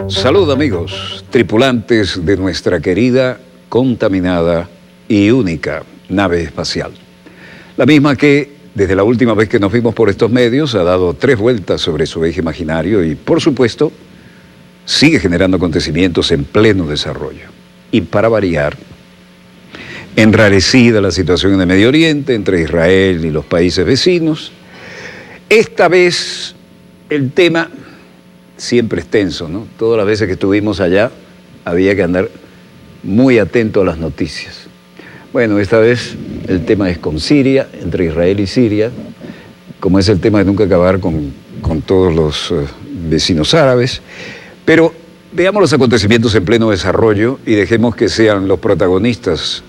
Salud amigos, tripulantes de nuestra querida, contaminada y única nave espacial. La misma que, desde la última vez que nos vimos por estos medios, ha dado 3 vueltas sobre su eje imaginario y, por supuesto, sigue generando acontecimientos en pleno desarrollo. Y para variar, enrarecida la situación en el Medio Oriente, entre Israel y los países vecinos, esta vez el tema siempre es tenso, ¿no? Todas las veces que estuvimos allá había que andar muy atento a las noticias. Bueno, esta vez el tema es con Siria, entre Israel y Siria, como es el tema de nunca acabar con todos los vecinos árabes. Pero veamos los acontecimientos en pleno desarrollo y dejemos que sean los protagonistas,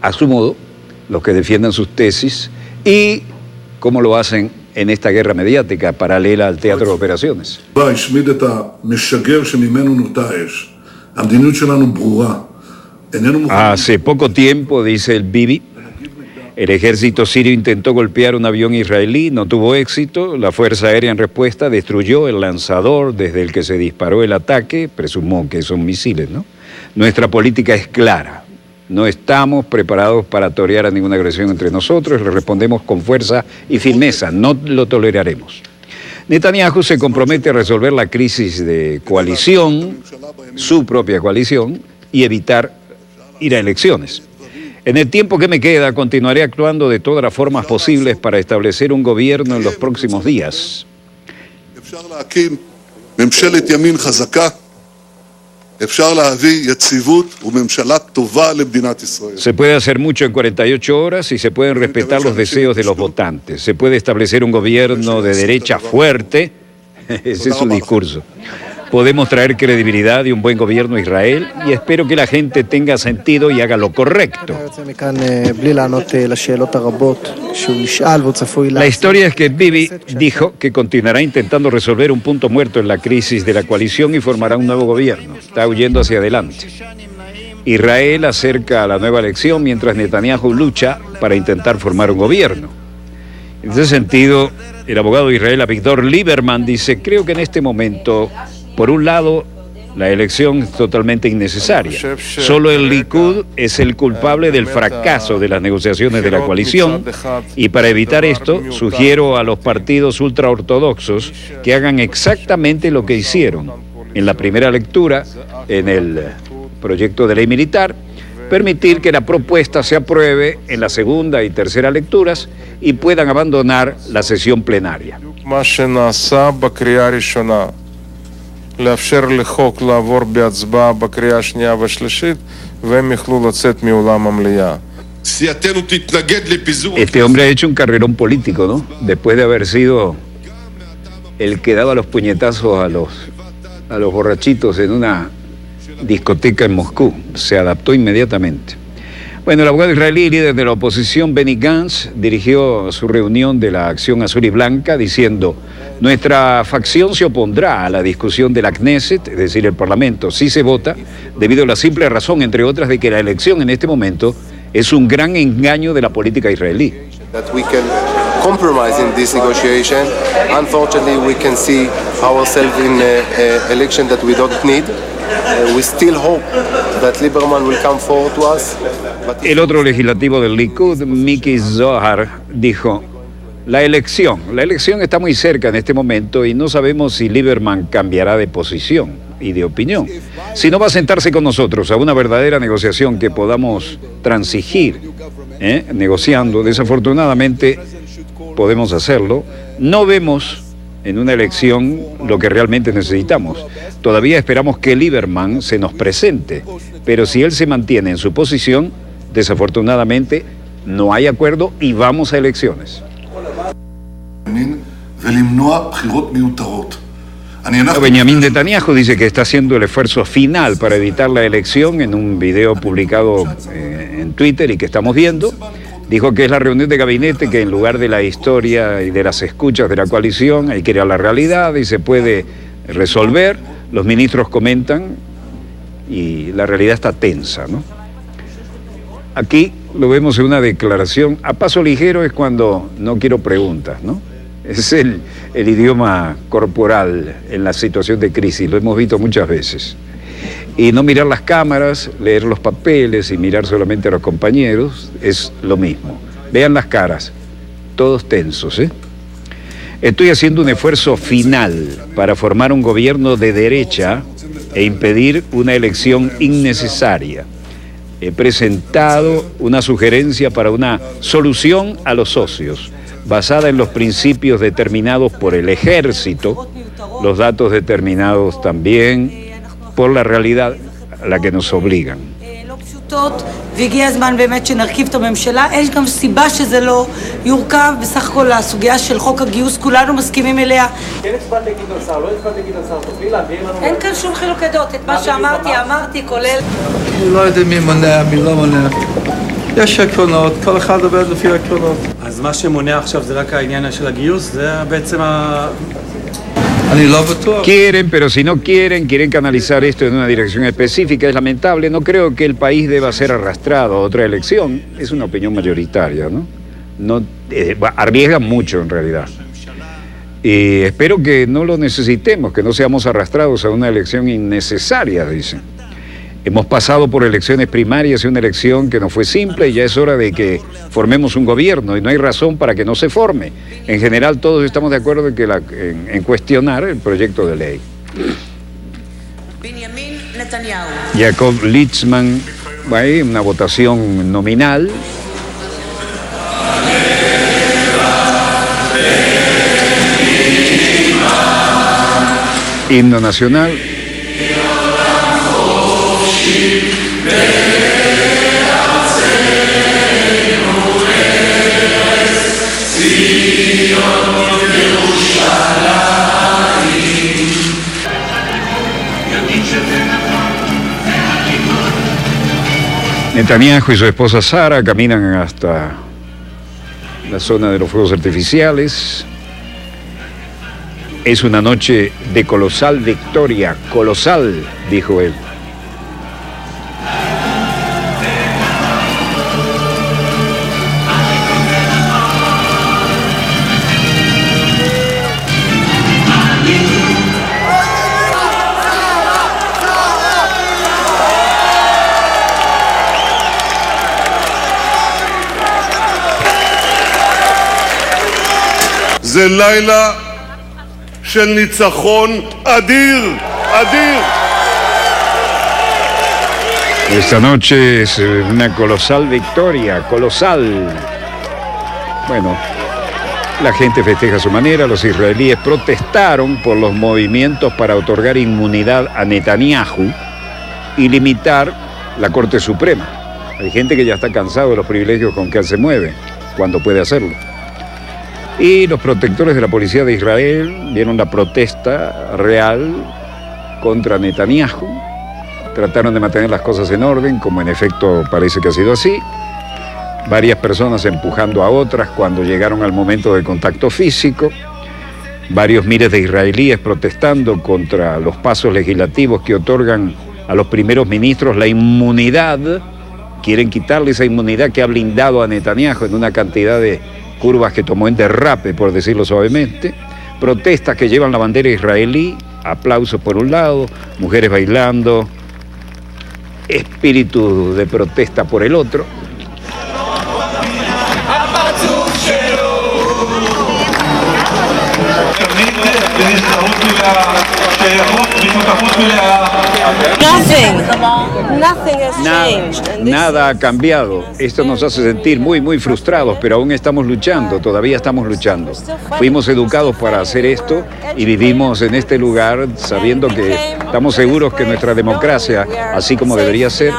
a su modo, los que defiendan sus tesis y cómo lo hacen en esta guerra mediática paralela al teatro de operaciones. Hace poco tiempo, dice el Bibi, el ejército sirio intentó golpear un avión israelí, no tuvo éxito, la Fuerza Aérea en respuesta destruyó el lanzador desde el que se disparó el ataque, presumo que son misiles, ¿no? Nuestra política es clara. No estamos preparados para torear a ninguna agresión entre nosotros, le respondemos con fuerza y firmeza, no lo toleraremos. Netanyahu se compromete a resolver la crisis de coalición, su propia coalición, y evitar ir a elecciones. En el tiempo que me queda, continuaré actuando de todas las formas posibles para establecer un gobierno en los próximos días. Se puede hacer mucho en 48 horas y se pueden respetar los deseos de los votantes. Se puede establecer un gobierno de derecha fuerte, ese es su discurso. Podemos traer credibilidad y un buen gobierno a Israel y espero que la gente tenga sentido y haga lo correcto. La historia es que Bibi dijo que continuará intentando resolver un punto muerto en la crisis de la coalición y formará un nuevo gobierno. Está huyendo hacia adelante. Israel acerca a la nueva elección mientras Netanyahu lucha para intentar formar un gobierno. En ese sentido, el abogado de Israel, Avigdor Lieberman, dice: creo que en este momento, por un lado, la elección es totalmente innecesaria. Solo el Likud es el culpable del fracaso de las negociaciones de la coalición y para evitar esto, sugiero a los partidos ultraortodoxos que hagan exactamente lo que hicieron en la primera lectura, en el proyecto de ley militar, permitir que la propuesta se apruebe en la segunda y tercera lecturas y puedan abandonar la sesión plenaria. Este hombre ha hecho un carrerón político, ¿no? Después de haber sido el que daba los puñetazos a los borrachitos en una discoteca en Moscú. Se adaptó inmediatamente. Bueno, el abogado israelí, líder de la oposición, Benny Gantz, dirigió su reunión de la Acción Azul y Blanca diciendo: nuestra facción se opondrá a la discusión de la Knesset, es decir, el Parlamento, si se vota, debido a la simple razón, entre otras, de que la elección en este momento es un gran engaño de la política israelí. Compromise in this negotiation. Unfortunately, we can see ourselves in an election that we don't need. We still hope that Lieberman will come forward to us. El otro legislativo del Likud, Miki Zohar, dijo: la elección está muy cerca en este momento y no sabemos si Lieberman cambiará de posición y de opinión. Si no va a sentarse con nosotros a una verdadera negociación que podamos transigir, negociando, desafortunadamente podemos hacerlo. No vemos en una elección lo que realmente necesitamos. Todavía esperamos que Lieberman se nos presente, pero si él se mantiene en su posición, desafortunadamente no hay acuerdo y vamos a elecciones. Benjamin Netanyahu dice que está haciendo el esfuerzo final para evitar la elección en un video publicado en Twitter y que estamos viendo. Dijo que es la reunión de gabinete, que en lugar de la historia y de las escuchas de la coalición hay que ir a la realidad y se puede resolver. Los ministros comentan y la realidad está tensa, ¿no? Aquí lo vemos en una declaración. A paso ligero es cuando no quiero preguntas, ¿no? Es el idioma corporal en la situación de crisis, lo hemos visto muchas veces. Y no mirar las cámaras, leer los papeles y mirar solamente a los compañeros es lo mismo. Vean las caras, todos tensos, ¿eh? Estoy haciendo un esfuerzo final para formar un gobierno de derecha e impedir una elección innecesaria. He presentado una sugerencia para una solución a los socios, basada en los principios determinados por el ejército, los datos determinados también por la realidad a la que nos obligan. והגיע הזמן באמת שנרכיב את הממשלה. יש גם סיבה שזה לא יורכב. בסך הכל הסוגיה של חוק הגיוס, כולנו מסכימים אליה. כן הצבעת לגדעון סער, לא הצבעת לגדעון סער, תוכלי להעביר לנו... אין כאן שום חילוקי דעות. את מה שאמרתי, כולל... אני לא יודע מי מונע, מי לא מונע. יש עקרונות, כל אחד עובד לפי העקרונות. אז מה שמונע עכשיו זה רק העניין של הגיוס? זה בעצם Quieren, pero si no quieren canalizar esto en una dirección específica. Es lamentable, no creo que el país deba ser arrastrado a otra elección. Es una opinión mayoritaria, ¿no? Arriesgan mucho en realidad. Y espero que no lo necesitemos, que no seamos arrastrados a una elección innecesaria, dicen. Hemos pasado por elecciones primarias y una elección que no fue simple y ya es hora de que formemos un gobierno y no hay razón para que no se forme. En general todos estamos de acuerdo en cuestionar el proyecto de ley. Jacob Litzman, hay una votación nominal. Himno nacional. Netanyahu y su esposa Sara caminan hasta la zona de los fuegos artificiales. Es una noche de colosal victoria, colosal, dijo él. זה לילה של ניצחון אדיר, אדיר. Esta noche es una colosal victoria, colosal. Bueno, la gente festeja a su manera. Los israelíes protestaron por los movimientos para otorgar inmunidad a Netanyahu y limitar la Corte Suprema. Hay gente que ya está cansado de los privilegios con que él se mueve, cuando puede hacerlo. Y los protectores de la policía de Israel vieron la protesta real contra Netanyahu. Trataron de mantener las cosas en orden, como en efecto parece que ha sido así. Varias personas empujando a otras cuando llegaron al momento del contacto físico. Varios miles de israelíes protestando contra los pasos legislativos que otorgan a los primeros ministros la inmunidad. Quieren quitarle esa inmunidad que ha blindado a Netanyahu en una cantidad de curvas que tomó en derrape, por decirlo suavemente. Protestas que llevan la bandera israelí, aplausos por un lado, mujeres bailando, espíritu de protesta por el otro. Nada ha cambiado. Esto nos hace sentir muy, muy frustrados, pero aún estamos luchando, todavía estamos luchando. Fuimos educados para hacer esto y vivimos en este lugar sabiendo que estamos seguros que nuestra democracia, así como debería ser,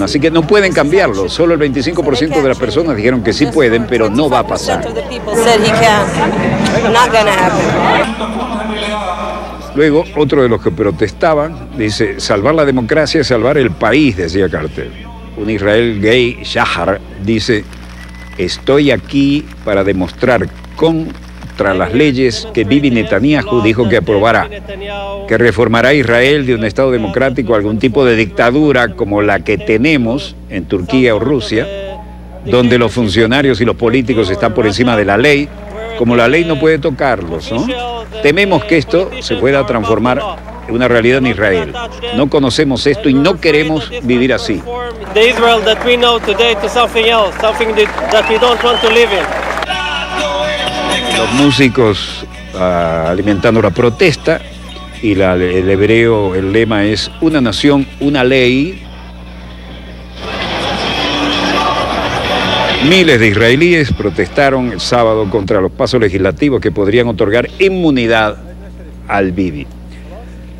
así que no pueden cambiarlo. Solo el 25% de las personas dijeron que sí pueden, pero no va a pasar. Luego, otro de los que protestaban dice: salvar la democracia es salvar el país, decía Carter. Un Israel gay, Shahar, dice: Estoy aquí para demostrar contra las leyes que Bibi Netanyahu dijo que aprobará, que reformará a Israel de un Estado democrático a algún tipo de dictadura como la que tenemos en Turquía o Rusia, donde los funcionarios y los políticos están por encima de la ley, como la ley no puede tocarlos, ¿no? Tememos que esto se pueda transformar en una realidad en Israel. No conocemos esto y no queremos vivir así. The Israel that we know today to something else, something that we don't want to live in. Los músicos alimentando la protesta y el hebreo, el lema es una nación, una ley. Miles de israelíes protestaron el sábado contra los pasos legislativos que podrían otorgar inmunidad al Bibi.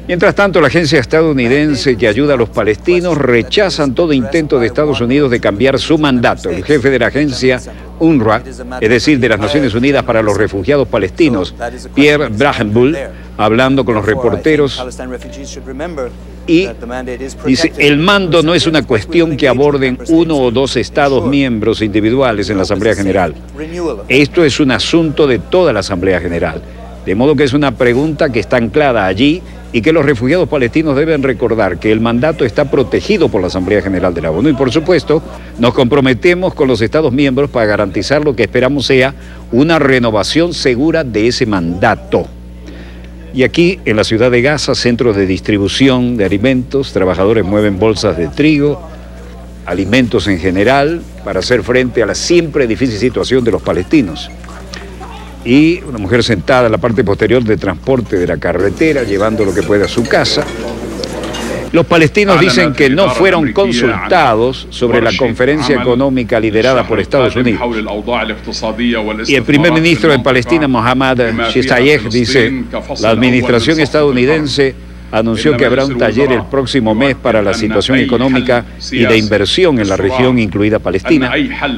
Mientras tanto, la agencia estadounidense que ayuda a los palestinos rechazan todo intento de Estados Unidos de cambiar su mandato. El jefe de la agencia UNRWA, es decir, de las Naciones Unidas para los Refugiados Palestinos, Pierre Brahenbuhl, hablando con los reporteros, y dice, el mando no es una cuestión que aborden uno o dos estados miembros individuales en la Asamblea General. Esto es un asunto de toda la Asamblea General. De modo que es una pregunta que está anclada allí y que los refugiados palestinos deben recordar que el mandato está protegido por la Asamblea General de la ONU. Y por supuesto, nos comprometemos con los estados miembros para garantizar lo que esperamos sea una renovación segura de ese mandato. Y aquí, en la ciudad de Gaza, centros de distribución de alimentos, trabajadores mueven bolsas de trigo, alimentos en general, para hacer frente a la siempre difícil situación de los palestinos. Y una mujer sentada en la parte posterior de transporte de la carretera, llevando lo que puede a su casa. Los palestinos dicen que no fueron consultados sobre la conferencia económica liderada por Estados Unidos. Y el primer ministro de Palestina, Mohammad Shtayyeh, dice, la administración estadounidense anunció que habrá un taller el próximo mes para la situación económica y de inversión en la región, incluida Palestina.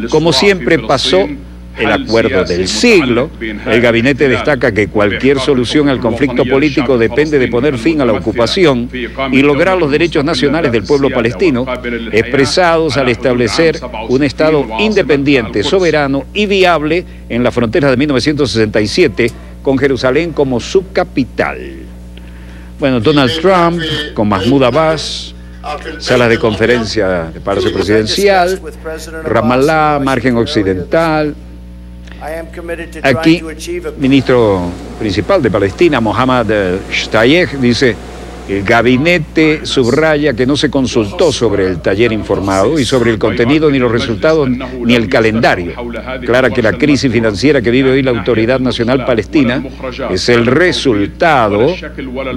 Como siempre pasó, el acuerdo del siglo. El gabinete destaca que cualquier solución al conflicto político depende de poner fin a la ocupación y lograr los derechos nacionales del pueblo palestino, expresados al establecer un Estado independiente, soberano y viable en la frontera de 1967, con Jerusalén como su capital. Bueno, Donald Trump con Mahmoud Abbas, salas de conferencia de Palacio Presidencial, Ramallah, margen occidental. Aquí, ministro principal de Palestina, Mohammad Shtayyeh, dice, el gabinete subraya que no se consultó sobre el taller informado y sobre el contenido, ni los resultados, ni el calendario. Aclara que la crisis financiera que vive hoy la Autoridad Nacional Palestina es el resultado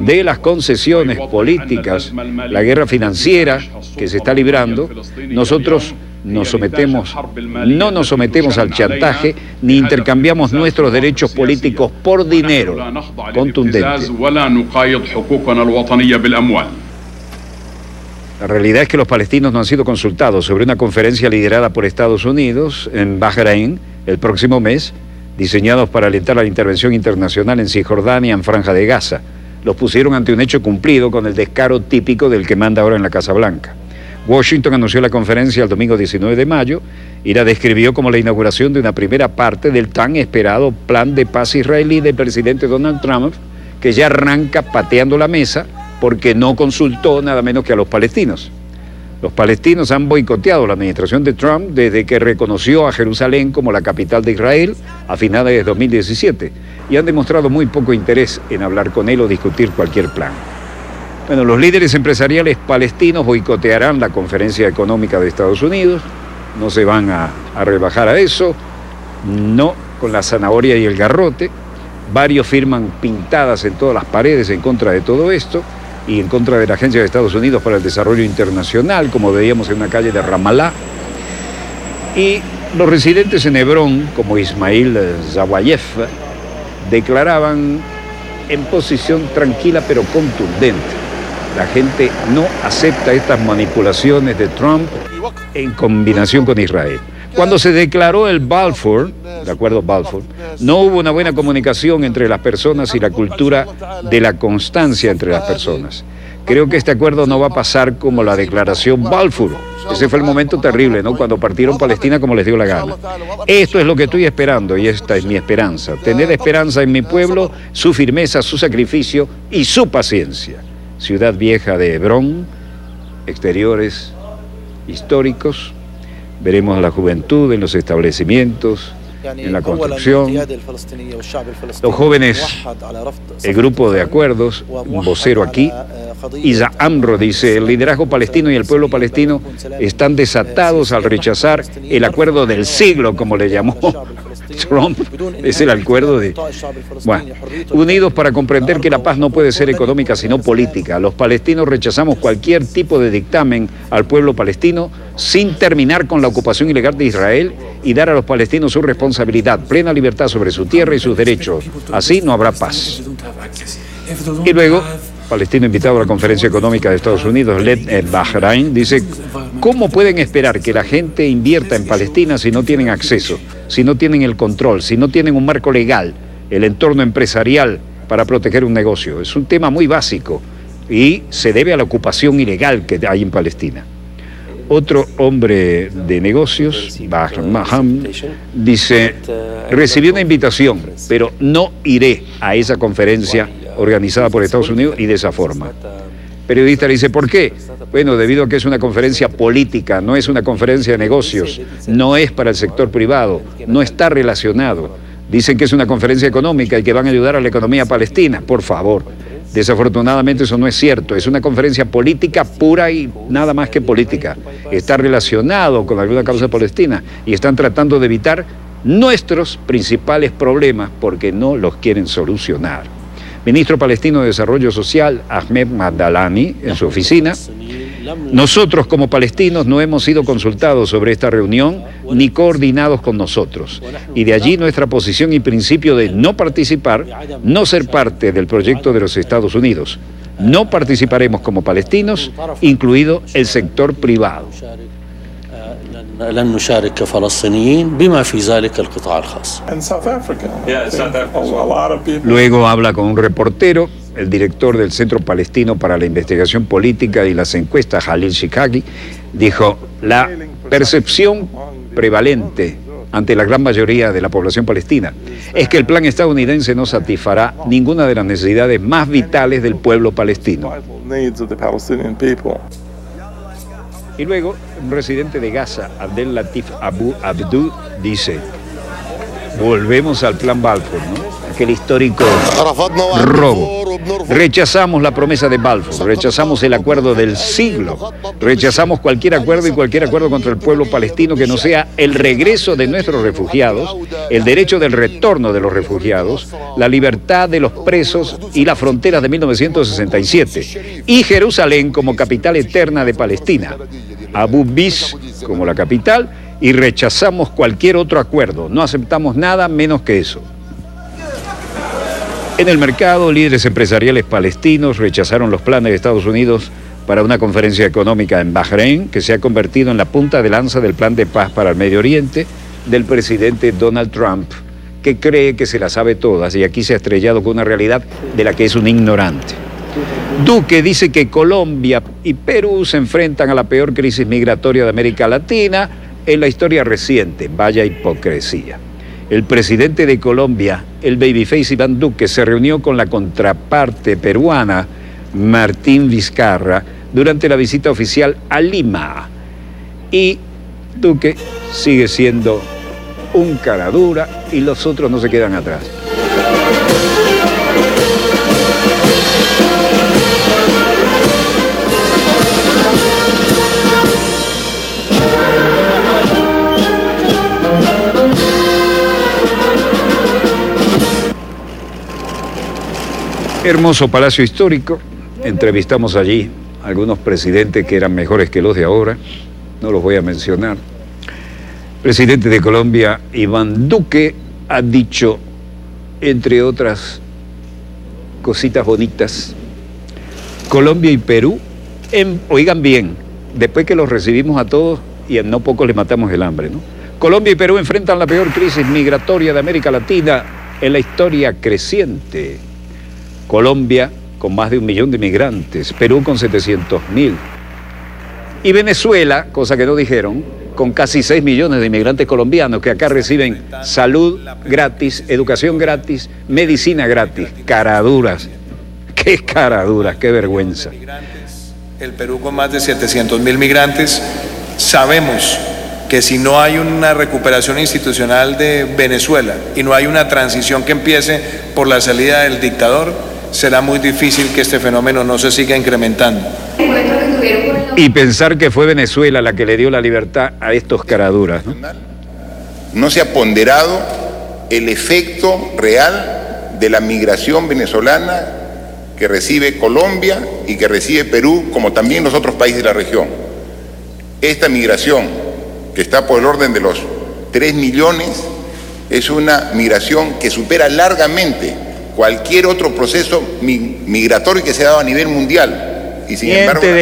de las concesiones políticas, la guerra financiera que se está librando. Nosotros no nos sometemos al chantaje ni intercambiamos nuestros derechos políticos por dinero. Contundente. La realidad es que los palestinos no han sido consultados sobre una conferencia liderada por Estados Unidos en Bahrein el próximo mes, diseñados para alentar la intervención internacional en Cisjordania, en Franja de Gaza. Los pusieron ante un hecho cumplido con el descaro típico del que manda ahora en la Casa Blanca. Washington anunció la conferencia el domingo 19 de mayo y la describió como la inauguración de una primera parte del tan esperado plan de paz israelí del presidente Donald Trump, que ya arranca pateando la mesa porque no consultó nada menos que a los palestinos. Los palestinos han boicoteado la administración de Trump desde que reconoció a Jerusalén como la capital de Israel a finales de 2017 y han demostrado muy poco interés en hablar con él o discutir cualquier plan. Bueno, los líderes empresariales palestinos boicotearán la conferencia económica de Estados Unidos, no se van a rebajar a eso, no con la zanahoria y el garrote. Varios firman pintadas en todas las paredes en contra de todo esto y en contra de la Agencia de Estados Unidos para el Desarrollo Internacional, como veíamos en una calle de Ramallah. Y los residentes en Hebrón, como Ismail Zawayef, declaraban en posición tranquila pero contundente. La gente no acepta estas manipulaciones de Trump en combinación con Israel. Cuando se declaró el Balfour, de acuerdo Balfour, no hubo una buena comunicación entre las personas y la cultura de la constancia entre las personas. Creo que este acuerdo no va a pasar como la declaración Balfour. Ese fue el momento terrible, ¿no? Cuando partieron Palestina como les dio la gana. Esto es lo que estoy esperando y esta es mi esperanza. Tener esperanza en mi pueblo, su firmeza, su sacrificio y su paciencia. Ciudad Vieja de Hebrón, exteriores históricos. Veremos a la juventud en los establecimientos, en la construcción. Los jóvenes, el grupo de acuerdos, un vocero aquí, Isa Amro dice, el liderazgo palestino y el pueblo palestino están desatados al rechazar el acuerdo del siglo, como le llamó Trump. Es el acuerdo de... Bueno, unidos para comprender que la paz no puede ser económica sino política. Los palestinos rechazamos cualquier tipo de dictamen al pueblo palestino sin terminar con la ocupación ilegal de Israel y dar a los palestinos su responsabilidad, plena libertad sobre su tierra y sus derechos. Así no habrá paz. Y luego, palestino invitado a la Conferencia Económica de Estados Unidos, led en Bahrein, dice, ¿cómo pueden esperar que la gente invierta en Palestina si no tienen acceso, si no tienen el control, si no tienen un marco legal, el entorno empresarial para proteger un negocio? Es un tema muy básico y se debe a la ocupación ilegal que hay en Palestina. Otro hombre de negocios, Bahram, dice, recibí una invitación, pero no iré a esa conferencia organizada por Estados Unidos y de esa forma. Periodista le dice, ¿por qué? Bueno, debido a que es una conferencia política, no es una conferencia de negocios, no es para el sector privado, no está relacionado. Dicen que es una conferencia económica y que van a ayudar a la economía palestina. Por favor, desafortunadamente eso no es cierto. Es una conferencia política pura y nada más que política. Está relacionado con alguna causa palestina y están tratando de evitar nuestros principales problemas porque no los quieren solucionar. Ministro palestino de Desarrollo Social, Ahmed Madalani, en su oficina, nosotros como palestinos no hemos sido consultados sobre esta reunión ni coordinados con nosotros. Y de allí nuestra posición y principio de no participar, no ser parte del proyecto de los Estados Unidos. No participaremos como palestinos, incluido el sector privado. لن نشارك كفلسطينيين بما في ذلك القطاع الخاص. Luego habla con un reportero, el director del Centro Palestino para la Investigación Política y las Encuestas, Jalil Shikagi, dijo, la percepción prevalente ante la gran mayoría de la población palestina es que el plan estadounidense no satisfará ninguna de las necesidades más vitales del pueblo palestino. Y luego, un residente de Gaza, Abdel Latif Abu Abdou, dice, volvemos al plan Balfour, ¿no? Aquel histórico robo. Rechazamos la promesa de Balfour, rechazamos el acuerdo del siglo, rechazamos cualquier acuerdo y cualquier acuerdo contra el pueblo palestino que no sea el regreso de nuestros refugiados, el derecho del retorno de los refugiados, la libertad de los presos y las fronteras de 1967, y Jerusalén como capital eterna de Palestina, Abu Bis como la capital, y rechazamos cualquier otro acuerdo, no aceptamos nada menos que eso. En el mercado, líderes empresariales palestinos rechazaron los planes de Estados Unidos para una conferencia económica en Bahrein, que se ha convertido en la punta de lanza del plan de paz para el Medio Oriente del presidente Donald Trump, que cree que se las sabe todas y aquí se ha estrellado con una realidad de la que es un ignorante. Duque dice que Colombia y Perú se enfrentan a la peor crisis migratoria de América Latina en la historia reciente. Vaya hipocresía. El presidente de Colombia, el babyface Iván Duque, se reunió con la contraparte peruana, Martín Vizcarra, durante la visita oficial a Lima. Y Duque sigue siendo un cara dura y los otros no se quedan atrás. Hermoso palacio histórico, entrevistamos allí a algunos presidentes que eran mejores que los de ahora, no los voy a mencionar. Presidente de Colombia, Iván Duque, ha dicho, entre otras cositas bonitas, Colombia y Perú, oigan bien, después que los recibimos a todos y a no pocos les matamos el hambre, ¿no? Colombia y Perú enfrentan la peor crisis migratoria de América Latina en la historia creciente. Colombia con más de 1 millón de inmigrantes, Perú con 700.000 y Venezuela, cosa que no dijeron, con casi 6 millones de inmigrantes colombianos que acá reciben salud gratis, educación gratis, medicina gratis. Caraduras, qué caraduras, qué vergüenza. El Perú con más de 700.000 migrantes, sabemos que si no hay una recuperación institucional de Venezuela y no hay una transición que empiece por la salida del dictador, será muy difícil que este fenómeno no se siga incrementando. Y pensar que fue Venezuela la que le dio la libertad a estos caraduras, ¿no? No se ha ponderado el efecto real de la migración venezolana que recibe Colombia y que recibe Perú, como también los otros países de la región. Esta migración, que está por el orden de los 3 millones, es una migración que supera largamente cualquier otro proceso migratorio que se ha dado a nivel mundial. Y sin embargo, miente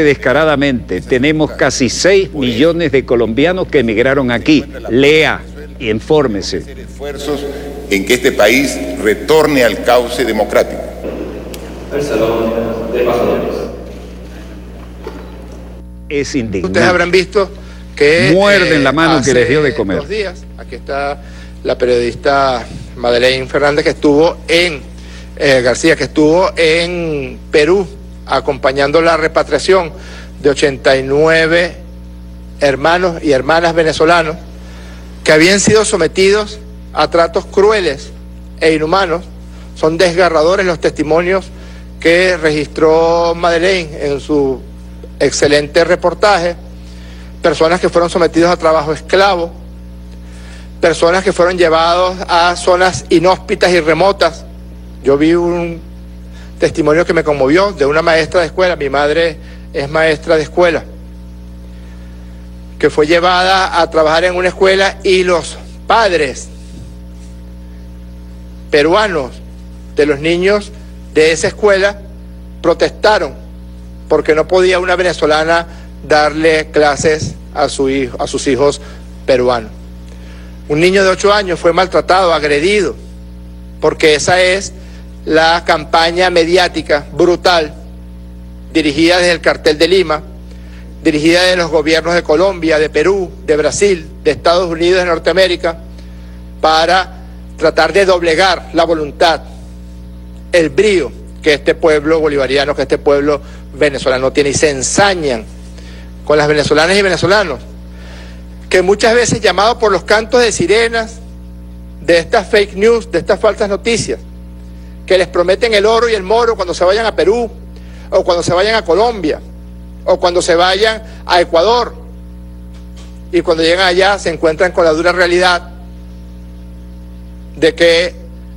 descaradamente. Tenemos casi 6 millones de colombianos que emigraron aquí. Lea y infórmese. Hacer esfuerzos en que este país retorne al cauce democrático. El salón de embajadores. Es indignante. Ustedes habrán visto que muerden la mano que les dio de comer. 2 días, aquí está la periodista Madeleine Fernández, que estuvo en García, que estuvo en Perú acompañando la repatriación de 89 hermanos y hermanas venezolanos que habían sido sometidos a tratos crueles e inhumanos. Son desgarradores los testimonios que registró Madeleine en su excelente reportaje. Personas que fueron sometidos a trabajo esclavo, personas que fueron llevados a zonas inhóspitas y remotas. Yo vi un testimonio que me conmovió de una maestra de escuela, mi madre es maestra de escuela, que fue llevada a trabajar en una escuela y los padres peruanos de los niños de esa escuela protestaron porque no podía una venezolana darle clases a sus hijos peruanos. Un niño de 8 años fue maltratado, agredido, porque esa es la campaña mediática brutal dirigida desde el cartel de Lima, dirigida de los gobiernos de Colombia, de Perú, de Brasil, de Estados Unidos, de Norteamérica, para tratar de doblegar la voluntad, el brío que este pueblo bolivariano, que este pueblo venezolano tiene, y se ensañan con las venezolanas y venezolanos, que muchas veces, llamados por los cantos de sirenas de estas fake news, de estas falsas noticias, que les prometen el oro y el moro cuando se vayan a Perú, o cuando se vayan a Colombia, o cuando se vayan a Ecuador, y cuando llegan allá se encuentran con la dura realidad de que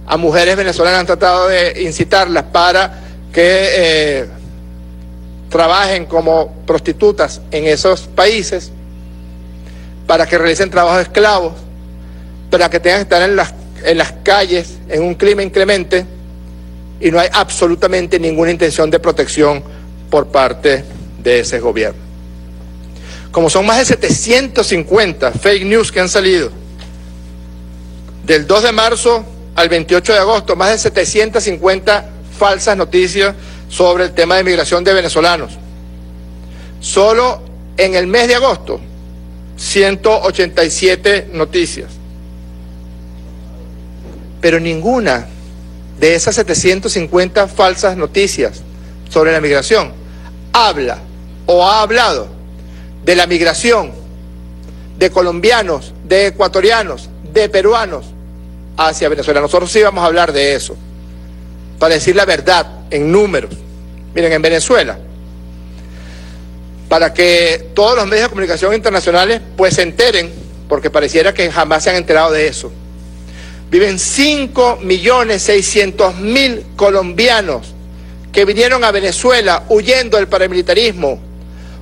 a mujeres venezolanas han tratado de incitarlas para que trabajen como prostitutas en esos países, para que realicen trabajos esclavos, para que tengan que estar en las calles en un clima inclemente, y no hay absolutamente ninguna intención de protección por parte de ese gobierno. Como son más de 750 fake news que han salido, del 2 de marzo al 28 de agosto, más de 750 falsas noticias sobre el tema de migración de venezolanos. Solo en el mes de agosto, 187 noticias. Pero ninguna de esas 750 falsas noticias sobre la migración habla o ha hablado de la migración de colombianos, de ecuatorianos, de peruanos hacia Venezuela. Nosotros sí vamos a hablar de eso, para decir la verdad en números. Miren, en Venezuela, para que todos los medios de comunicación internacionales pues se enteren, porque pareciera que jamás se han enterado de eso, viven 5.600.000 colombianos que vinieron a Venezuela huyendo del paramilitarismo,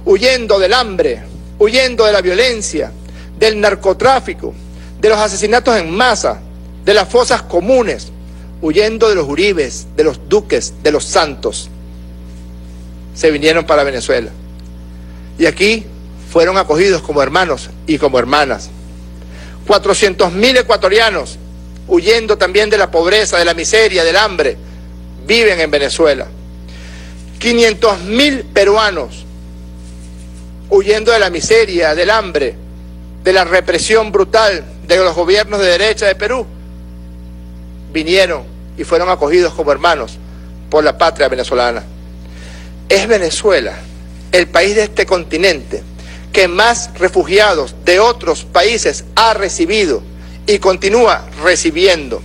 huyendo del hambre, huyendo de la violencia, del narcotráfico, de los asesinatos en masa, de las fosas comunes, huyendo de los Uribes, de los Duques, de los Santos. Se vinieron para Venezuela. Y aquí fueron acogidos como hermanos y como hermanas. 400.000 ecuatorianos, huyendo también de la pobreza, de la miseria, del hambre, viven en Venezuela. 500.000 peruanos huyendo de la miseria, del hambre, de la represión brutal de los gobiernos de derecha de Perú, vinieron y fueron acogidos como hermanos por la patria venezolana. Es Venezuela, el país de este continente, que más refugiados de otros países ha recibido y continúa recibiendo.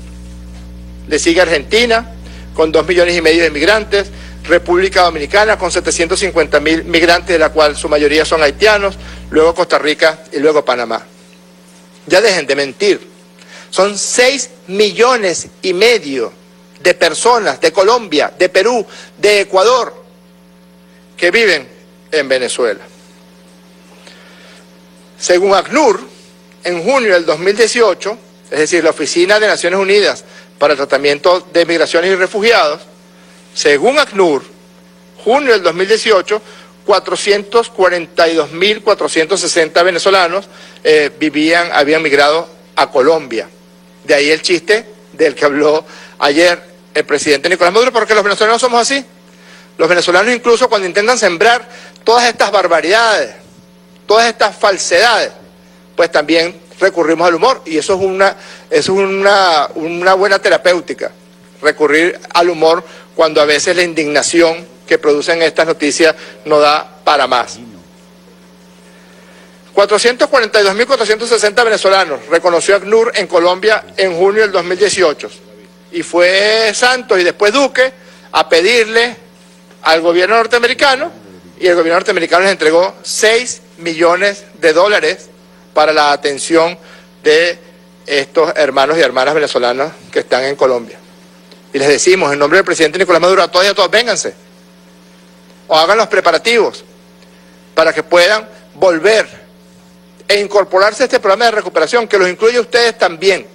Le sigue Argentina, con 2,5 millones de inmigrantes, República Dominicana, con 750.000 migrantes, de la cual su mayoría son haitianos, luego Costa Rica y luego Panamá. Ya dejen de mentir. Son 6,5 millones de personas de Colombia, de Perú, de Ecuador, que viven en Venezuela. Según ACNUR, en junio del 2018, es decir, la Oficina de Naciones Unidas para el Tratamiento de Migraciones y Refugiados, según ACNUR, junio del 2018, 442.460 venezolanos habían migrado a Colombia. De ahí el chiste del que habló ayer el presidente Nicolás Maduro, porque los venezolanos somos así. Los venezolanos, incluso cuando intentan sembrar todas estas barbaridades, todas estas falsedades, pues también recurrimos al humor, y eso es una buena terapéutica, recurrir al humor cuando a veces la indignación que producen estas noticias no da para más. 442.460 venezolanos reconoció ACNUR en Colombia en junio del 2018, y fue Santos y después Duque a pedirle al gobierno norteamericano, y el gobierno norteamericano les entregó $6 millones para la atención de estos hermanos y hermanas venezolanas que están en Colombia. Y les decimos, en nombre del presidente Nicolás Maduro, a todos y a todos, vénganse, o hagan los preparativos para que puedan volver e incorporarse a este programa de recuperación, que los incluye a ustedes también,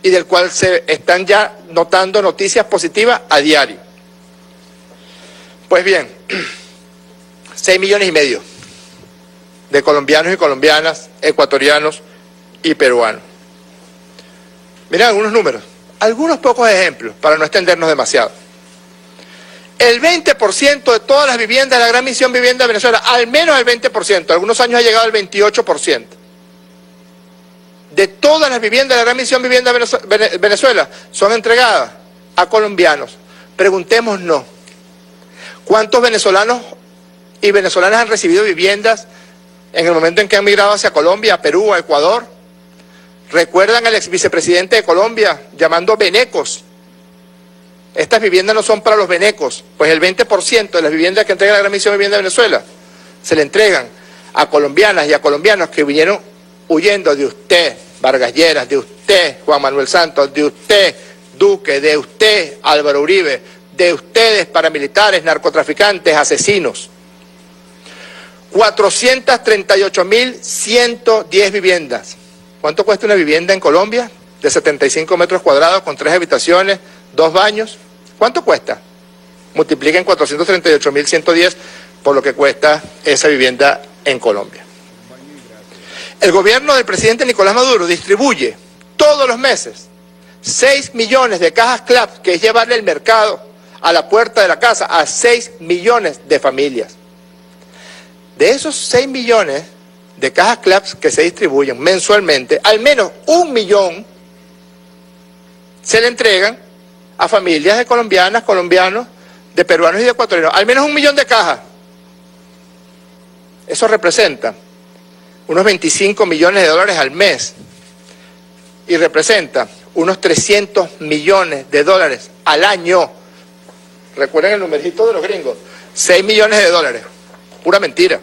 y del cual se están ya notando noticias positivas a diario. Pues bien, 6,5 millones de colombianos y colombianas, ecuatorianos y peruanos. Miren algunos números, algunos pocos ejemplos, para no extendernos demasiado. El 20% de todas las viviendas de la Gran Misión Vivienda de Venezuela, al menos el 20%, algunos años ha llegado al 28%, de todas las viviendas de la Gran Misión Vivienda de Venezuela son entregadas a colombianos. Preguntémonos, ¿cuántos venezolanos y venezolanas han recibido viviendas en el momento en que han migrado hacia Colombia, a Perú, a Ecuador? ¿Recuerdan al ex vicepresidente de Colombia llamando venecos? Estas viviendas no son para los venecos, pues el 20% de las viviendas que entrega la Gran Misión Vivienda de Venezuela se le entregan a colombianas y a colombianos que vinieron huyendo de usted, Vargas Lleras, de usted, Juan Manuel Santos, de usted, Duque, de usted, Álvaro Uribe, de ustedes, paramilitares, narcotraficantes, asesinos. 438.110 viviendas. ¿Cuánto cuesta una vivienda en Colombia? De 75 metros cuadrados, con 3 habitaciones, 2 baños. ¿Cuánto cuesta? Multipliquen 438.110 por lo que cuesta esa vivienda en Colombia. El gobierno del presidente Nicolás Maduro distribuye todos los meses 6 millones de cajas CLAP, que es llevarle el mercado a la puerta de la casa a 6 millones de familias. De esos 6 millones de cajas CLAP que se distribuyen mensualmente, al menos 1 millón se le entregan a familias de colombianas, colombianos, de peruanos y de ecuatorianos. Al menos 1 millón de cajas. Eso representa unos 25 millones de dólares al mes y representa unos 300 millones de dólares al año. Recuerden el numerito de los gringos, 6 millones de dólares. Pura mentira.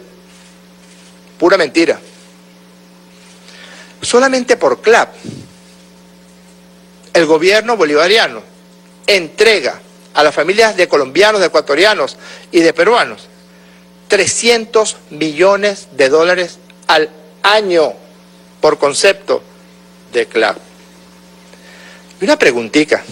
Pura mentira. Solamente por CLAP, el gobierno bolivariano entrega a las familias de colombianos, de ecuatorianos y de peruanos 300 millones de dólares al año por concepto de CLAP. Y una preguntita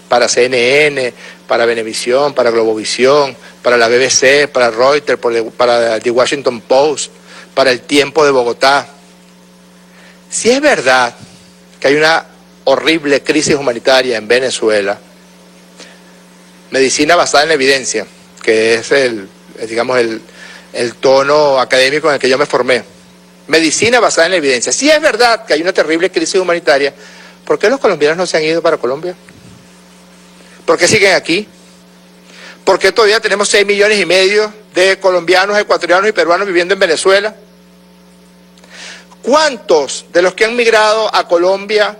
para CNN, para Venevisión, para Globovisión, para la BBC, para Reuters, para The Washington Post, para El Tiempo de Bogotá. Si es verdad que hay una horrible crisis humanitaria en Venezuela, medicina basada en la evidencia, que es el tono académico en el que yo me formé. Medicina basada en la evidencia. Si es verdad que hay una terrible crisis humanitaria, ¿por qué los colombianos no se han ido para Colombia? ¿Por qué siguen aquí? ¿Por qué todavía tenemos 6,5 millones de colombianos, ecuatorianos y peruanos viviendo en Venezuela? ¿Cuántos de los que han migrado a Colombia,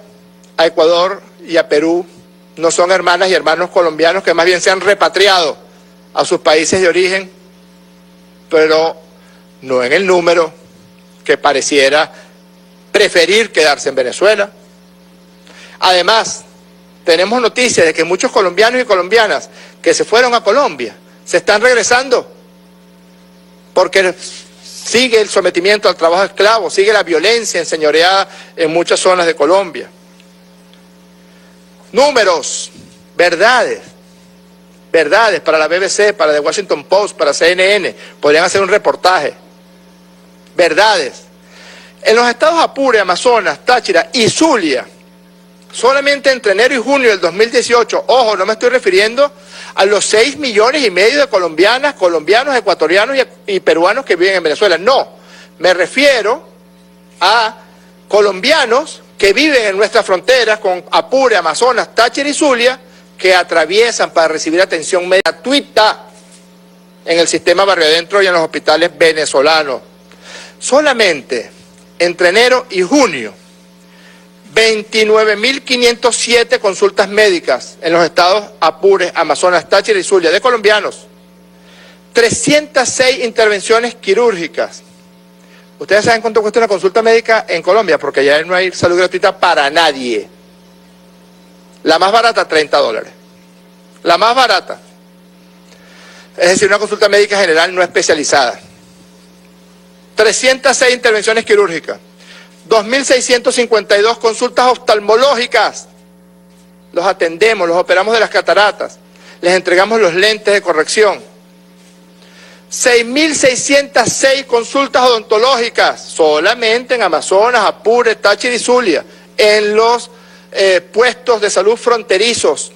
a Ecuador y a Perú no son hermanas y hermanos colombianos que más bien se han repatriado a sus países de origen, pero no en el número que pareciera preferir quedarse en Venezuela? Además, tenemos noticias de que muchos colombianos y colombianas que se fueron a Colombia se están regresando porque sigue el sometimiento al trabajo esclavo, sigue la violencia enseñoreada en muchas zonas de Colombia. Números, verdades para la BBC, para The Washington Post, para CNN, podrían hacer un reportaje. Verdades. En los estados Apure, Amazonas, Táchira y Zulia, solamente entre enero y junio del 2018, ojo, no me estoy refiriendo a los 6,5 millones de colombianas, colombianos, ecuatorianos y peruanos que viven en Venezuela. No, me refiero a colombianos que viven en nuestras fronteras con Apure, Amazonas, Táchira y Zulia, que atraviesan para recibir atención médica gratuita en el sistema Barrio Adentro y en los hospitales venezolanos. Solamente entre enero y junio, 29.507 consultas médicas en los estados Apure, Amazonas, Táchira y Zulia de colombianos, 306 intervenciones quirúrgicas. ¿Ustedes saben cuánto cuesta una consulta médica en Colombia? Porque allá no hay salud gratuita para nadie. La más barata, $30. La más barata. Es decir, una consulta médica general no especializada. 306 intervenciones quirúrgicas. 2.652 consultas oftalmológicas. Los atendemos, los operamos de las cataratas. Les entregamos los lentes de corrección. 6.606 consultas odontológicas solamente en Amazonas, Apure, Táchira y Zulia, en los puestos de salud fronterizos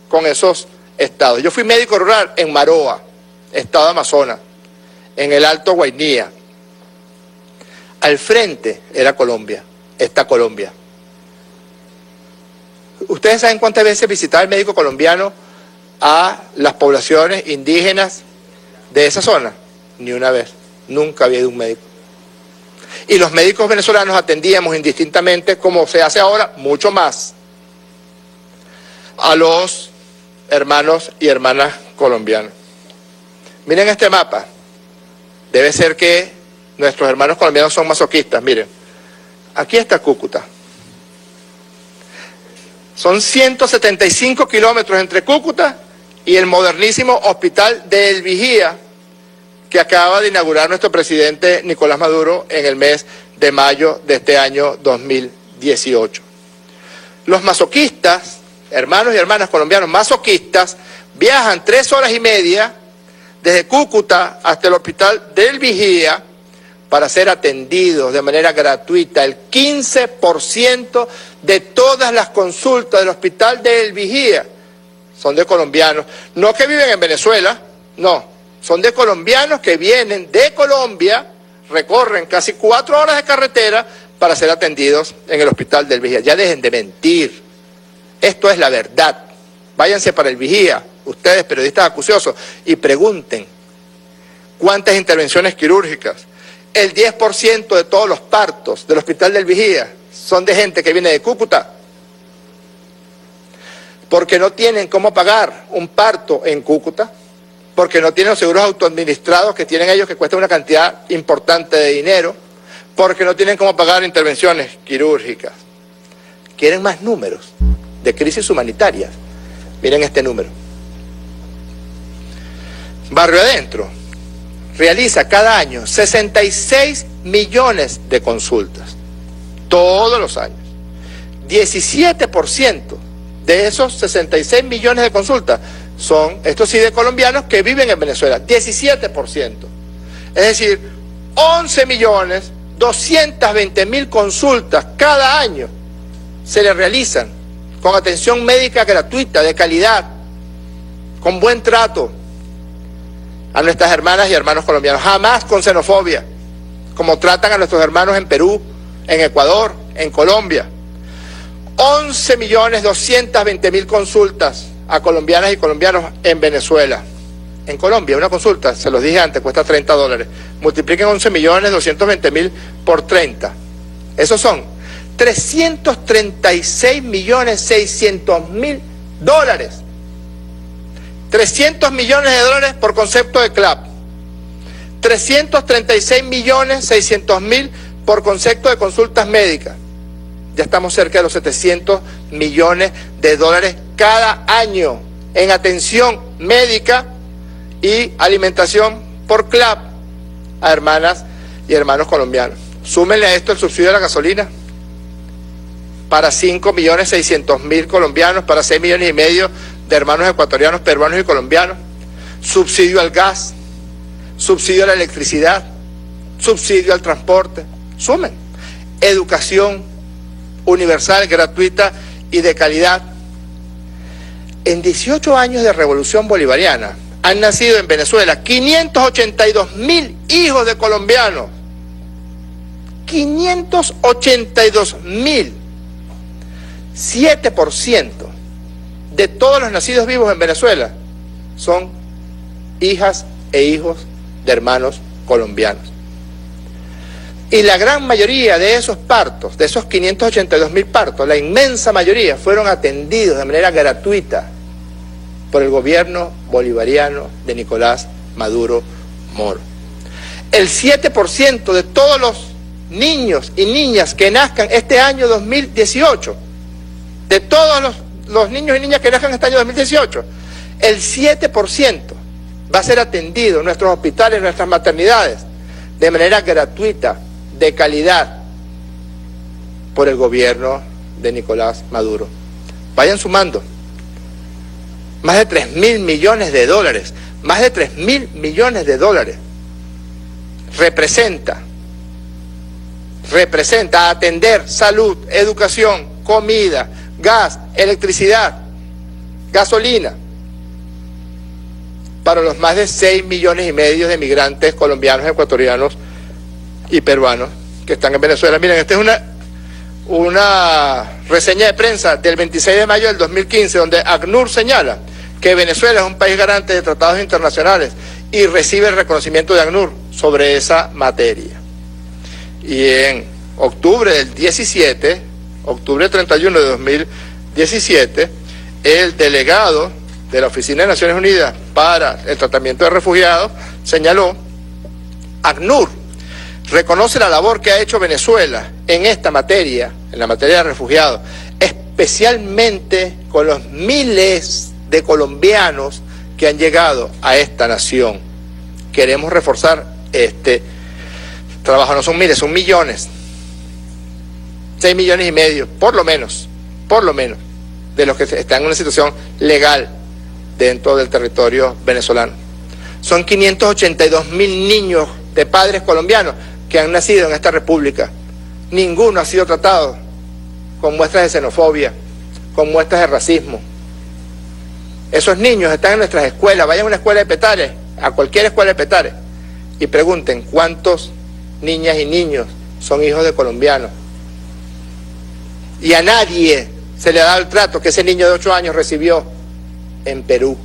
con esos estados. Yo fui médico rural en Maroa, estado de Amazonas, en el Alto Guainía. Al frente era Colombia, está Colombia. ¿Ustedes saben cuántas veces visitaba el médico colombiano a las poblaciones indígenas de esa zona? Ni una vez, nunca había ido un médico. Y los médicos venezolanos atendíamos indistintamente, como se hace ahora, mucho más, a los hermanos y hermanas colombianos. Miren este mapa. Debe ser que nuestros hermanos colombianos son masoquistas. Miren, aquí está Cúcuta. Son 175 kilómetros entre Cúcuta y el modernísimo Hospital de El Vigía, que acaba de inaugurar nuestro presidente Nicolás Maduro en el mes de mayo de este año 2018. Los masoquistas, hermanos y hermanas colombianos masoquistas, viajan 3 horas y media desde Cúcuta hasta el Hospital del Vigía para ser atendidos de manera gratuita. El 15% de todas las consultas del Hospital del Vigía son de colombianos, no que viven en Venezuela, no. Son de colombianos que vienen de Colombia, recorren casi 4 horas de carretera para ser atendidos en el Hospital del Vigía. Ya dejen de mentir. Esto es la verdad. Váyanse para el Vigía, ustedes periodistas acuciosos, y pregunten cuántas intervenciones quirúrgicas. El 10% de todos los partos del Hospital del Vigía son de gente que viene de Cúcuta, porque no tienen cómo pagar un parto en Cúcuta, porque no tienen los seguros autoadministrados que tienen ellos, que cuestan una cantidad importante de dinero, porque no tienen cómo pagar intervenciones quirúrgicas. ¿Quieren más números de crisis humanitarias? Miren este número. Barrio Adentro realiza cada año 66 millones de consultas, todos los años. 17% de esos 66 millones de consultas son, estos sí, de colombianos que viven en Venezuela, 17%. Es decir, 11.220.000 consultas cada año se le realizan con atención médica gratuita, de calidad, con buen trato a nuestras hermanas y hermanos colombianos, jamás con xenofobia, como tratan a nuestros hermanos en Perú, en Ecuador, en Colombia. 11.220.000 consultas a colombianas y colombianos en Venezuela. En Colombia, una consulta, se los dije antes, cuesta $30. Multipliquen 11.220.000 por 30. Esos son $336.600.000. 300 millones de dólares por concepto de CLAP. 336.600.000 por concepto de consultas médicas. Ya estamos cerca de los 700 millones de dólares cada año en atención médica y alimentación por CLAP a hermanas y hermanos colombianos. Súmenle a esto el subsidio de la gasolina para 5.600.000 colombianos, para 6,5 millones de hermanos ecuatorianos, peruanos y colombianos. Subsidio al gas, subsidio a la electricidad, subsidio al transporte. Sumen. Educación universal, gratuita y de calidad. En 18 años de revolución bolivariana han nacido en Venezuela 582.000 hijos de colombianos. 582.000. 7% de todos los nacidos vivos en Venezuela son hijas e hijos de hermanos colombianos. Y la gran mayoría de esos partos, de esos 582.000 partos, la inmensa mayoría fueron atendidos de manera gratuita por el gobierno bolivariano de Nicolás Maduro Moro. El 7% de todos los niños y niñas que nazcan este año 2018, de todos los niños y niñas que nazcan este año 2018, el 7% va a ser atendido en nuestros hospitales, en nuestras maternidades, de manera gratuita, de calidad, por el gobierno de Nicolás Maduro. Vayan sumando. Más de 3.000 millones de dólares, más de 3.000 millones de dólares representa atender salud, educación, comida, gas, electricidad, gasolina, para los más de 6,5 millones de migrantes colombianos, ecuatorianos y peruanos que están en Venezuela. Miren, esta es una reseña de prensa del 26 de mayo del 2015, donde ACNUR señala que Venezuela es un país garante de tratados internacionales y recibe el reconocimiento de ACNUR sobre esa materia. Y en octubre del 17, octubre 31 de 2017, el delegado de la Oficina de Naciones Unidas para el Tratamiento de Refugiados señaló: ACNUR reconoce la labor que ha hecho Venezuela en esta materia, en la materia de refugiados, especialmente con los miles de colombianos que han llegado a esta nación. Queremos reforzar este trabajo. No son miles, son millones. 6,5 millones, por lo menos, de los que están en una situación legal dentro del territorio venezolano. Son 582.000 niños de padres colombianos que han nacido en esta república. Ninguno ha sido tratado con muestras de xenofobia, con muestras de racismo. Esos niños están en nuestras escuelas. Vayan a una escuela de Petare, a cualquier escuela de Petare, y pregunten cuántos niñas y niños son hijos de colombianos. Y a nadie se le ha dado el trato que ese niño de 8 años recibió en Perú.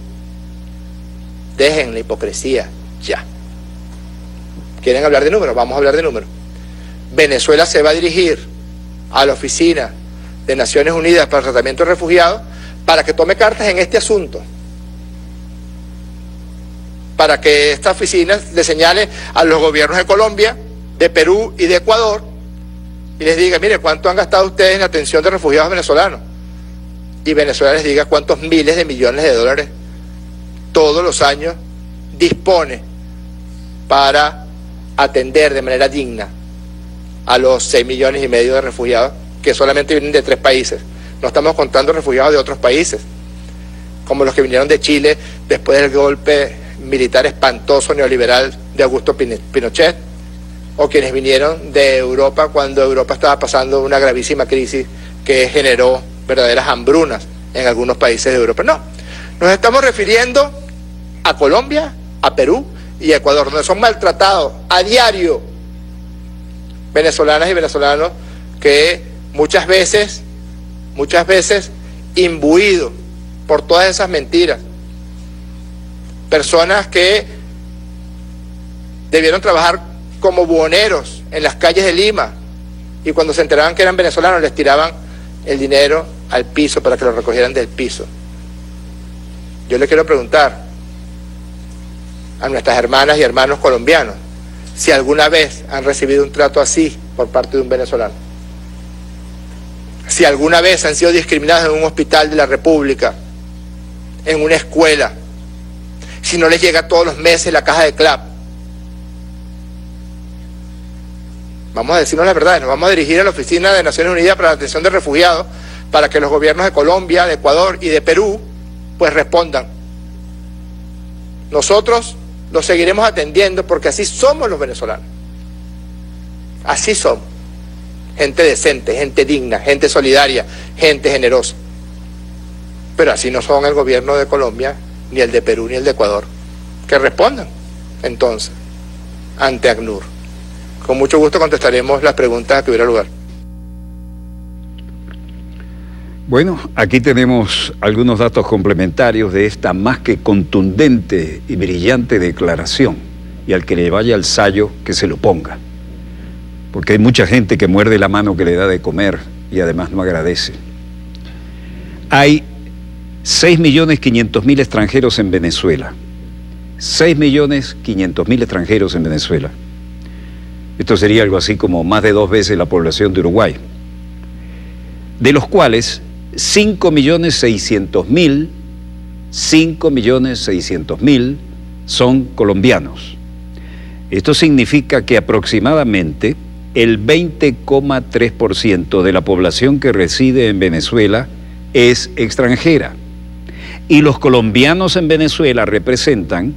Dejen la hipocresía ya. ¿Quieren hablar de números? Vamos a hablar de números. Venezuela se va a dirigir a la Oficina de Naciones Unidas para el Tratamiento de Refugiados para que tome cartas en este asunto. Para que esta oficina le señale a los gobiernos de Colombia, de Perú y de Ecuador y les diga: mire, ¿cuánto han gastado ustedes en atención de refugiados venezolanos? Y Venezuela les diga cuántos miles de millones de dólares todos los años dispone para atender de manera digna a los 6,5 millones de refugiados que solamente vienen de 3 países. No estamos contando refugiados de otros países, como los que vinieron de Chile después del golpe militar espantoso neoliberal de Augusto Pinochet, o quienes vinieron de Europa cuando Europa estaba pasando una gravísima crisis que generó verdaderas hambrunas en algunos países de Europa. No, Nos estamos refiriendo a Colombia, a Perú y a Ecuador, donde son maltratados a diario venezolanas y venezolanos que muchas veces imbuidos por todas esas mentiras, personas que debieron trabajar como buhoneros en las calles de Lima y cuando se enteraban que eran venezolanos les tiraban el dinero al piso para que lo recogieran del piso. Yo le quiero preguntar a nuestras hermanas y hermanos colombianos si alguna vez han recibido un trato así por parte de un venezolano, si alguna vez han sido discriminados en un hospital de la República, en una escuela, si no les llega todos los meses la caja de CLAP. Vamos a decirnos la verdad, nos vamos a dirigir a la Oficina de Naciones Unidas para la Atención de Refugiados para que los gobiernos de Colombia, de Ecuador y de Perú pues respondan. Nosotros los seguiremos atendiendo porque así somos los venezolanos. Así somos. Gente decente, gente digna, gente solidaria, gente generosa. Pero así no son el gobierno de Colombia, ni el de Perú, ni el de Ecuador. Que respondan, entonces, ante ACNUR. Con mucho gusto contestaremos las preguntas que hubiera lugar. Bueno, aquí tenemos algunos datos complementarios de esta más que contundente y brillante declaración. Y al que le vaya el sayo, que se lo ponga. Porque hay mucha gente que muerde la mano que le da de comer y además no agradece. Hay 6.500.000 extranjeros en Venezuela. 6.500.000 extranjeros en Venezuela. Esto sería algo así como más de 2 veces la población de Uruguay. De los cuales 5.600.000 son colombianos. Esto significa que aproximadamente el 20,3% de la población que reside en Venezuela es extranjera. Y los colombianos en Venezuela representan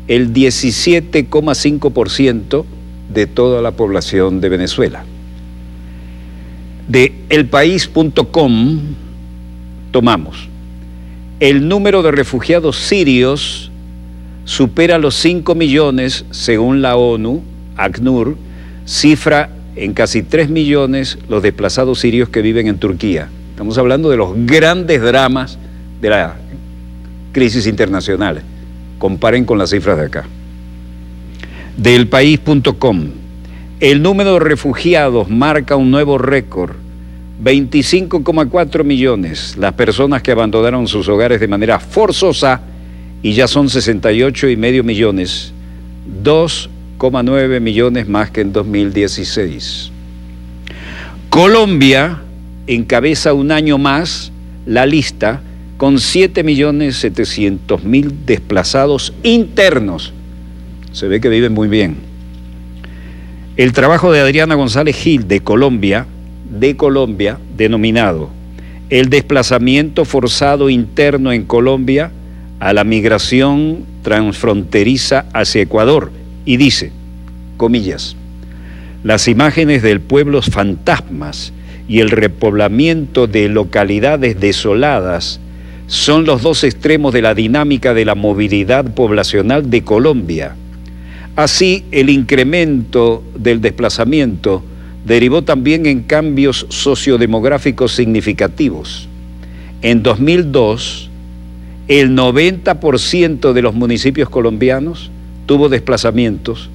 el 17,5% de toda la población de Venezuela. De elpaís.com tomamos: el número de refugiados sirios supera los 5 millones según la ONU, ACNUR, cifra en casi 3 millones los desplazados sirios que viven en Turquía. Estamos hablando de los grandes dramas de la crisis internacional. Comparen con las cifras de acá. Del país.com, el número de refugiados marca un nuevo récord. 25,4 millones las personas que abandonaron sus hogares de manera forzosa y ya son 68,5 millones, 2,9 millones más que en 2016. Colombia encabeza un año más la lista con 7.700.000 desplazados internos. Se ve que viven muy bien. El trabajo de Adriana González Gil de Colombia, denominado El desplazamiento forzado interno en Colombia a la migración transfronteriza hacia Ecuador, y dice, comillas, las imágenes del pueblos fantasmas y el repoblamiento de localidades desoladas son los dos extremos de la dinámica de la movilidad poblacional de Colombia. Así, el incremento del desplazamiento derivó también en cambios sociodemográficos significativos. En 2002, el 90% de los municipios colombianos tuvo desplazamientos,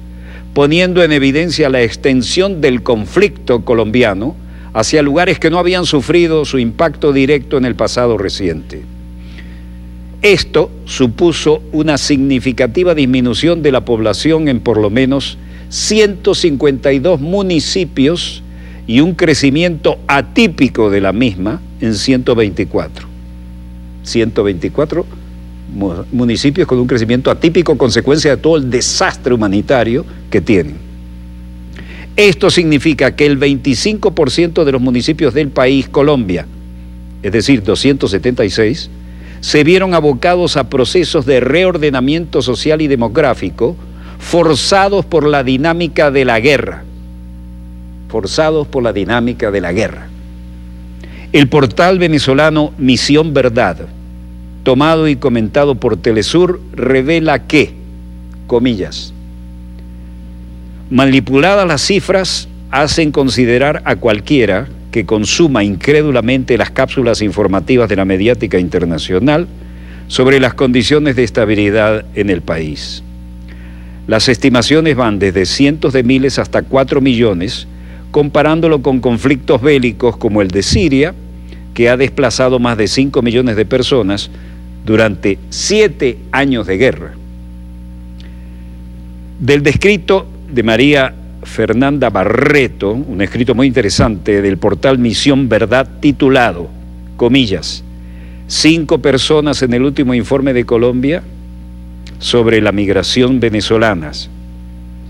poniendo en evidencia la extensión del conflicto colombiano hacia lugares que no habían sufrido su impacto directo en el pasado reciente. Esto supuso una significativa disminución de la población en por lo menos 152 municipios y un crecimiento atípico de la misma en 124. 124 municipios con un crecimiento atípico, consecuencia de todo el desastre humanitario que tienen. Esto significa que el 25% de los municipios del país, Colombia, es decir, 276, se vieron abocados a procesos de reordenamiento social y demográfico forzados por la dinámica de la guerra. El portal venezolano Misión Verdad tomado y comentado por Telesur, revela que, comillas, manipuladas las cifras hacen considerar a cualquiera que consuma incrédulamente las cápsulas informativas de la mediática internacional sobre las condiciones de estabilidad en el país. Las estimaciones van desde cientos de miles hasta 4 millones, comparándolo con conflictos bélicos como el de Siria, que ha desplazado más de 5 millones de personas durante 7 años de guerra. Del descrito de María Fernanda Barreto, un escrito muy interesante del portal Misión Verdad titulado, comillas, 5 personas en el último informe de Colombia sobre la migración venezolana.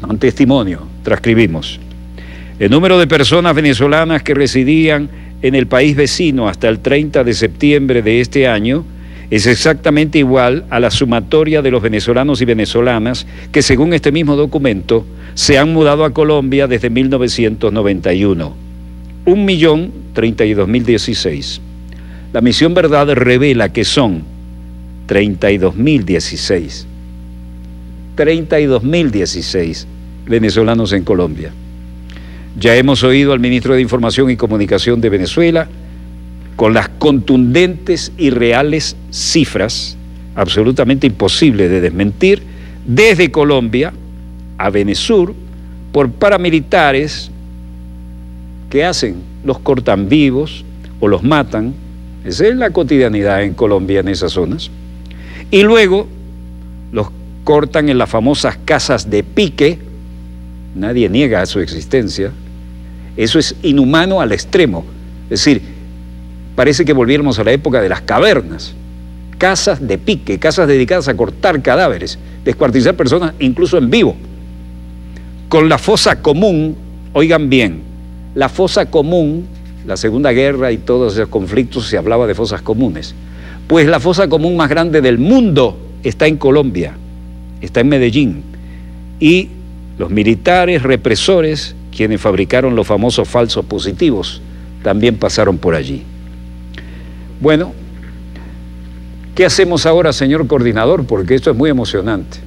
Un testimonio, transcribimos. El número de personas venezolanas que residían en el país vecino hasta el 30 de septiembre de este año es exactamente igual a la sumatoria de los venezolanos y venezolanas que, según este mismo documento, se han mudado a Colombia desde 1991. 1.032.016. La Misión Verdad revela que son 32.016. 32.016 venezolanos en Colombia. Ya hemos oído al ministro de Información y Comunicación de Venezuela con las contundentes y reales cifras, absolutamente imposibles de desmentir, desde Colombia a Venesur, por paramilitares que hacen, los cortan vivos o los matan. Esa es la cotidianidad en Colombia en esas zonas. Y luego los cortan en las famosas casas de pique. Nadie niega su existencia. Eso es inhumano al extremo. Es decir, parece que volviéramos a la época de las cavernas. Casas de pique, casas dedicadas a cortar cadáveres, descuartizar personas incluso en vivo. Con la fosa común, oigan bien, la fosa común, la Segunda Guerra y todos esos conflictos se hablaba de fosas comunes. Pues la fosa común más grande del mundo está en Colombia, está en Medellín. Y los militares represores, quienes fabricaron los famosos falsos positivos, también pasaron por allí. Bueno, ¿qué hacemos ahora, señor coordinador? Porque esto es muy emocionante.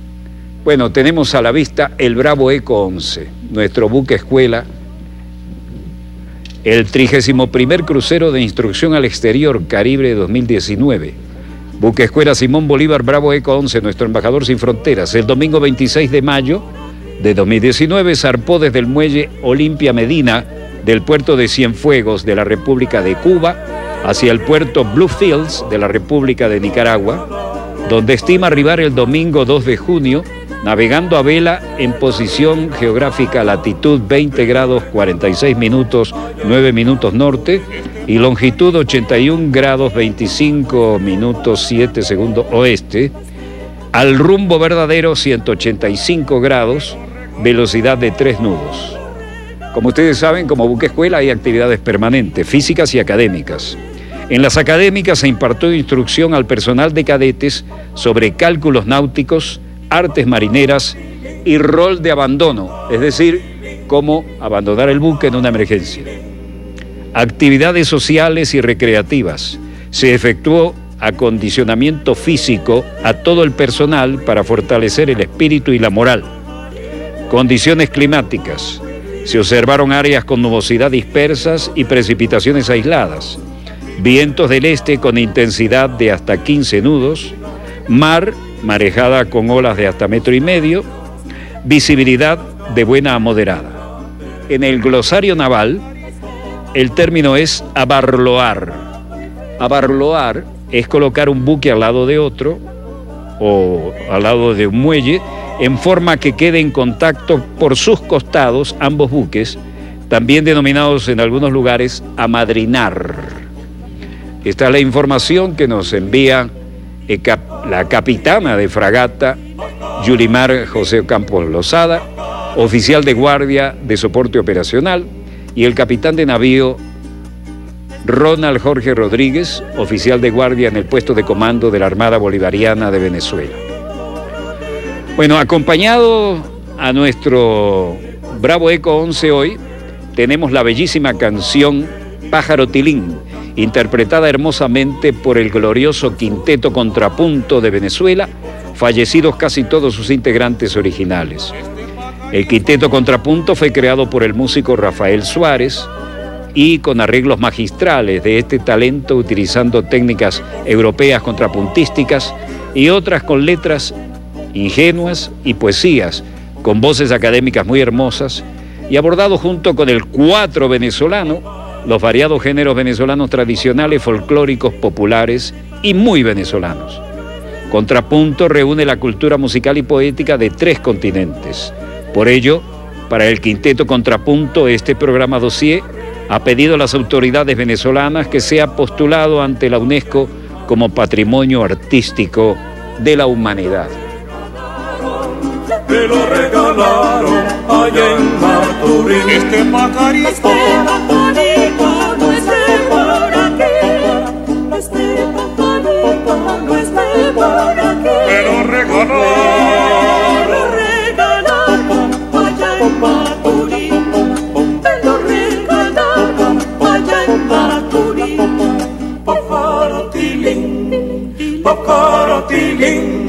Bueno, tenemos a la vista el Bravo Eco 11, nuestro buque escuela, el 31º crucero de instrucción al exterior Caribe 2019. Buque escuela Simón Bolívar Bravo Eco 11, nuestro embajador sin fronteras. El domingo 26 de mayo de 2019 zarpó desde el muelle Olimpia Medina del puerto de Cienfuegos de la República de Cuba hacia el puerto Bluefields de la República de Nicaragua, donde estima arribar el domingo 2 de junio, navegando a vela en posición geográfica latitud 20 grados 46 minutos 9 minutos norte y longitud 81 grados 25 minutos 7 segundos oeste, al rumbo verdadero 185 grados, velocidad de 3 nudos. Como ustedes saben, como buque escuela hay actividades permanentes, físicas y académicas. En las académicas se impartió instrucción al personal de cadetes sobre cálculos náuticos, artes marineras y rol de abandono, es decir, cómo abandonar el buque en una emergencia. Actividades sociales y recreativas. Se efectuó acondicionamiento físico a todo el personal para fortalecer el espíritu y la moral. Condiciones climáticas. Se observaron áreas con nubosidad dispersas y precipitaciones aisladas. Vientos del este con intensidad de hasta 15 nudos. Mar, marejada con olas de hasta 1,5 metros. Visibilidad de buena a moderada. En el glosario naval, el término es abarloar. Abarloar es colocar un buque al lado de otro o al lado de un muelle en forma que quede en contacto por sus costados ambos buques, también denominados en algunos lugares amadrinar. Esta es la información que nos envía la capitana de fragata Yulimar José Campos Lozada, oficial de guardia de soporte operacional, y el capitán de navío Ronald Jorge Rodríguez, oficial de guardia en el puesto de comando de la Armada Bolivariana de Venezuela. Bueno, acompañado a nuestro Bravo Eco 11 hoy, tenemos la bellísima canción Pájaro Tilín, interpretada hermosamente por el glorioso Quinteto Contrapunto de Venezuela, fallecidos casi todos sus integrantes originales. El Quinteto Contrapunto fue creado por el músico Rafael Suárez y con arreglos magistrales de este talento, utilizando técnicas europeas contrapuntísticas y otras con letras ingenuas y poesías, con voces académicas muy hermosas, y abordado junto con el cuatro venezolano los variados géneros venezolanos tradicionales, folclóricos, populares y muy venezolanos. Contrapunto reúne la cultura musical y poética de 3 continentes. Por ello, para el Quinteto Contrapunto, este programa dossier ha pedido a las autoridades venezolanas que sea postulado ante la UNESCO como Patrimonio Artístico de la Humanidad. Me lo regalaron allá en Maturín. Este pajarito no esté por aquí. Este pajarito no esté por aquí. Me lo regalaron allá en Maturín. Me lo regalaron allá en Maturín. Pajarotilín, pajarotilín,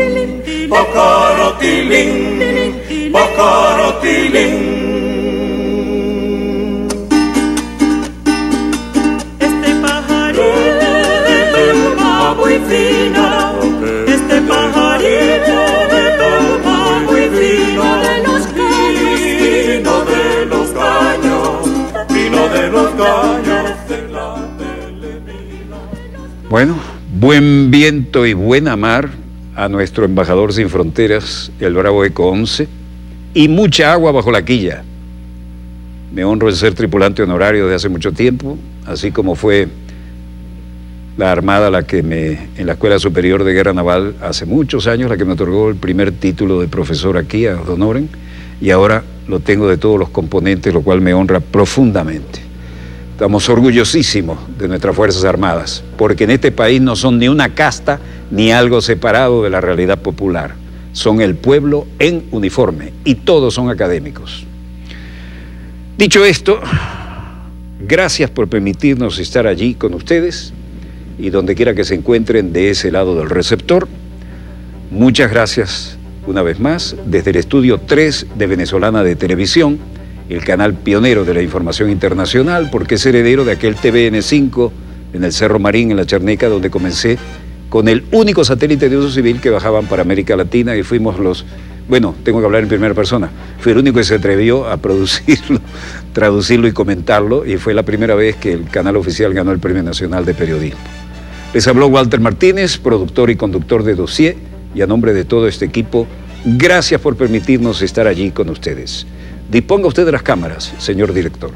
pajarotilín. Pajarotilín. Este pajarito de pluma muy fina, este pajarito de pluma muy fina, vino de los caños, vino de los caños de la Telemina. Bueno, buen viento y buena mar a nuestro embajador sin fronteras, el Bravo Eco 11, y mucha agua bajo la quilla. Me honro en ser tripulante honorario de hace mucho tiempo, así como fue la Armada en la Escuela Superior de Guerra Naval hace muchos años, la que me otorgó el primer título de profesor aquí a Honoren, y ahora lo tengo de todos los componentes, lo cual me honra profundamente. Estamos orgullosísimos de nuestras Fuerzas Armadas, porque en este país no son ni una casta ni algo separado de la realidad popular. Son el pueblo en uniforme y todos son académicos. Dicho esto, gracias por permitirnos estar allí con ustedes y donde quiera que se encuentren de ese lado del receptor. Muchas gracias una vez más desde el estudio 3 de Venezolana de Televisión, el canal pionero de la información internacional, porque es heredero de aquel TVN5 en el Cerro Marín, en la Charneca, donde comencé con el único satélite de uso civil que bajaban para América Latina, y fuimos tengo que hablar en primera persona, fui el único que se atrevió a producirlo, traducirlo y comentarlo, y fue la primera vez que el canal oficial ganó el Premio Nacional de Periodismo. Les habló Walter Martínez, productor y conductor de Dossier, y a nombre de todo este equipo, gracias por permitirnos estar allí con ustedes. Disponga usted de las cámaras, señor director.